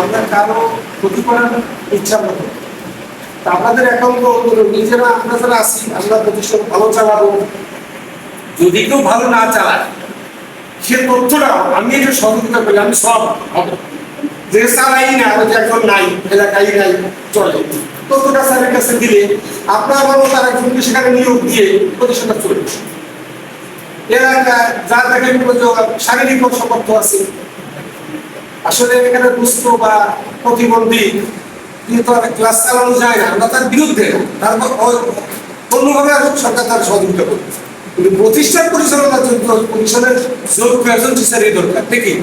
আমরা কারো ক্ষতি করার ইচ্ছা করবো। আমাদের এখন তো নিজেরা আমরা যারা আছি আমরা প্রতিষ্ঠান ভালো চালাবো। যদি কেউ ভালো না চালায় সে তথ্যটা আমি এটা সহযোগিতা করি, আমি সব হবে যে চালাই না, যে এখন নাই এলাকায় নাই চলে, তথ্যটা স্যারের কাছে দিলে আপনার আমার তার একজনকে সেখানে নিয়োগ দিয়ে প্রতিষ্ঠানটা চলবে। এলাকায় যার দেখেন শারীরিক অসমর্থ আছে, আসলে এখানে দুস্থ বা প্রতিবন্ধী কিন্তু ক্লাস চালানো যায় না, আমরা তার বিরুদ্ধে তারপর অন্যভাবে সরকার তার সহযোগিতা করবে। কিন্তু প্রতিষ্ঠান পরিচালনার জন্য প্রতিষ্ঠানের যোগ্য একজন টিচারই দরকার, ঠিকই।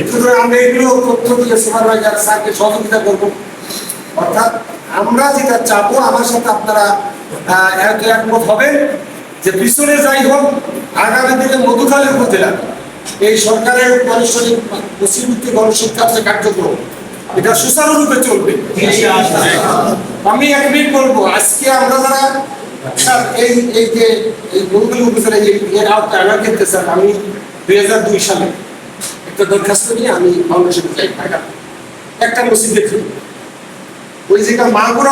সুতরাং আমরা এগুলো তথ্য দিয়ে সুপারভাইজার স্যারকে সহযোগিতা করবো। অর্থাৎ আমরা যেটা চাবো, আমার সাথে আপনারা একমত হবেন যে পিছনে যাই হোক আগামী দিনে মধুখালী উপজেলা এই সরকারের পশ্চিমবঙ্গের গণশিক্ষা যে কার্যক্রম এটা সুচারুরূপে চলবে। আমি এক মিনিট বলবো, আজকে আমরা যারা এই এই যে এই মধুখালী উপজেলা এর আওতায় আমার ক্ষেত্রে স্যার আমি 2002 সালে একটা দরখাস্ত নিয়ে আমি ফাউন্ডেশনে যাই ঢাকা, একটা মসজিদ দেখি ওই জায়গা মাগুরা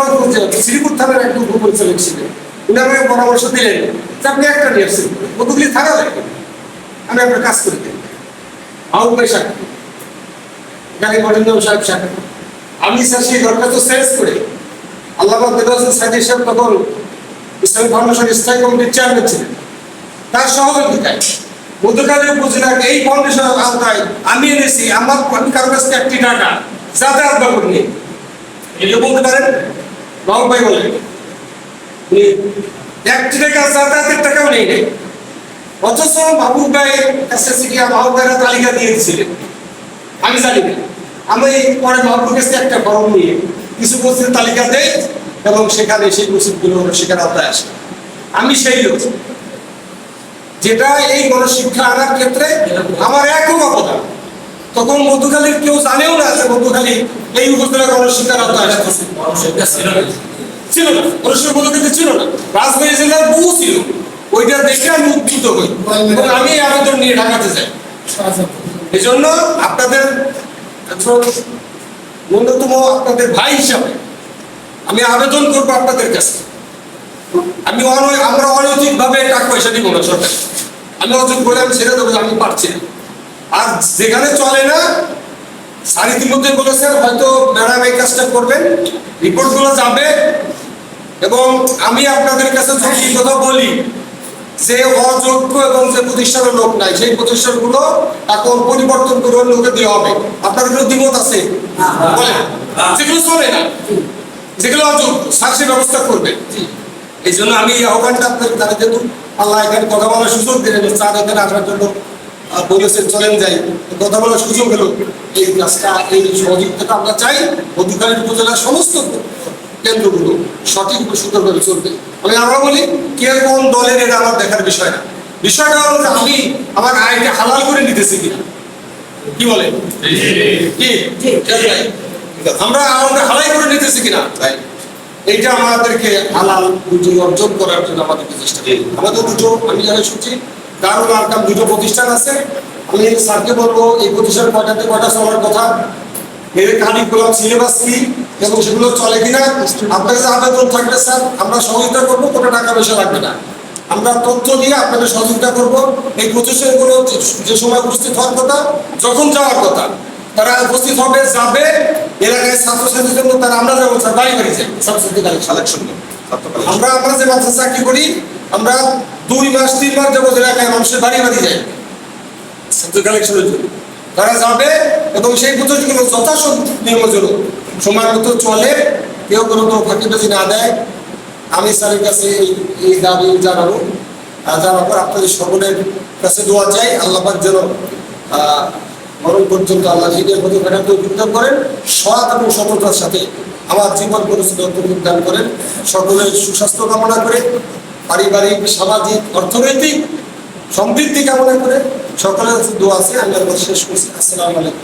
শ্রীপুর থানার একজন উপপরিচালক ছিলেন, উনি আমাকে পরামর্শ দিলেন যে আপনি একটা নিয়ে আসছেন মধুখালী থানা দেখেন, আমি আপনার কাজ করে দিই আউট ভাই সাহেব গাড়ি বরেন্দ্র সাহেব সাহেব আমি স্যার সেই দরখাস্ত শেষ করে আল্লাহ সাইদি সাহেব তখন ইসলামিক ফাউন্ডেশন স্থায়ী কমিটির চেয়ারম্যান ছিলেন, তার সহযোগিতায় মধুখালী উপজেলার এই ফাউন্ডেশনের আওতায় আমি এনেছি আমার কারো কাছ থেকে 1 টাকা যাতায়াত বাবদ নিয়ে। এটা বলতে পারেন বাবু ভাই বলেন 1 টাকা যাতায়াতের টাকাও নেই নেই, অথচ মাহবুব ভাইয়ের কাছে গিয়ে মাহবুব ভাইরা তালিকা দিয়ে দিয়েছিলেন, আমি জানি না। আমি পরে মাহবুবের কাছে একটা ফর্ম নিয়ে কিছু মসজিদের তালিকা দেই এবং সেখানে সেই মসজিদগুলো সেখানে আওতায় আসে। আমি সেই লোক যেটা এই গণশিক্ষা আনার ক্ষেত্রে আমার একক অবদান। তখন মধুখালীর কেউ জানেও না যে মধুখালী এই উপজেলা গণশিক্ষার আওতায় আসতেছে, ছিল না, গণশিক্ষা ছিল না, রাজবাড়ী জেলার বহু ছিল। ওইটা দেখে আমি উদ্ভূত হই এবং আমি আবেদন নিয়ে ঢাকাতে যাই। এই জন্য আপনাদের ন্যূনতম আপনাদের ভাই হিসাবে আমি আবেদন করবো আপনাদের কাছে। আমরা অনৈতিক ভাবে টাকা পয়সা দিব না সরকার, আমি অযোগ্য বলে আমি ছেড়ে দেবো, আমি পারছি না। আর যেখানে চলে না স্যার ইতিমধ্যে বলেছেন হয়তো ম্যাডাম এই কাজটা করবেন, রিপোর্ট গুলো যাবে এবং আমি আপনাদের কাছে যদি কথা বলি যে অযোগ্য এবং যে প্রতিষ্ঠানের লোক নাই সেই প্রতিষ্ঠানগুলো এখন পরিবর্তন করে লোকে দেওয়া হবে, আপনাদের দ্বিমত আছে? যেগুলো চলে না, যেগুলো অযোগ্য স্যার সে ব্যবস্থা করবে। এই জন্য আমি এই আহ্বানটা আপনাদের দ্বারা যেহেতু আল্লাহ এখানে কথা বলার সুযোগ দিলেন, স্যার এখানে আসার জন্য বলেছেন চলেন যাই, কথা বলার সুযোগ হলো। এই কাজটা এই সহযোগিতাটা আমরা চাই মধুখালী উপজেলার সমস্ত কেন্দ্রগুলো সঠিক সুন্দরভাবে চলবে। আমি আরো বলি কে কোন দলের এটা আমার দেখার বিষয় না, বিষয়টা হলো যে আমি আমার আয়কে হালাল করে নিতেছি কিনা, কি বলেন? আমরা হালাই করে নিতেছি কিনা, এইটা আমাদেরকে হালাল রুজি অর্জন করার জন্য আমাদেরকে চেষ্টা করি। আমাদের দুটো আমি জানি শুনছি দারুল আরকাম দুটো প্রতিষ্ঠান আছে। আমি স্যারকে বলবো এই প্রতিষ্ঠান কয়টাতে কয়টা চলার কথা, এর কারিকুলাম সিলেবাস কি এবং সেগুলো চলে কিনা আপনার কাছে আবেদন থাকবে স্যার, আমরা সহযোগিতা করবো, কোনো টাকা পয়সা লাগবে না। আমরা তথ্য দিয়ে আপনাদের সহযোগিতা করবো। এই প্রতিষ্ঠানগুলো যে সময় উপস্থিত হওয়ার কথা, যখন যাওয়ার কথা তারা উপস্থিত হবে, যাবে এলাকায় ছাত্রছাত্রীদের জন্য তারা আমরা যেমন স্যার বাড়ি বাড়ি যাই ছাত্রছাত্রী কালেকশন। আমরা যে বাচ্চা চাকরি করি আমরা 2 মাস 3 মাস যাবো এলাকায় মানুষের বাড়ি বাড়ি যাই ছাত্র কালেকশনের জন্য, তারা যাবে এবং সেই প্রতিষ্ঠানগুলো যথাসম্ভব সময় মতো চলে, কেউ কোনো ফাঁকিবাজি না দেয়। আমি স্যারের কাছে এই দাবি জানাবো, জানার পর আপনাদের সকলের কাছে দোয়া চাই আল্লাহ পাক যেন মরণ পর্যন্ত আল্লাহ নিজের প্রতি মেধাকে উদ্ধার করেন, সৎ এবং সততার সাথে আমার জীবন পরিস্থিতি উদ্ধার করেন। সকলের সুস্বাস্থ্য কামনা করে, পারিবারিক সামাজিক অর্থনৈতিক সমৃদ্ধি কামনা করে সকলের দোয়া আছে। আমি শেষ করছি। আসসালামু আলাইকুম।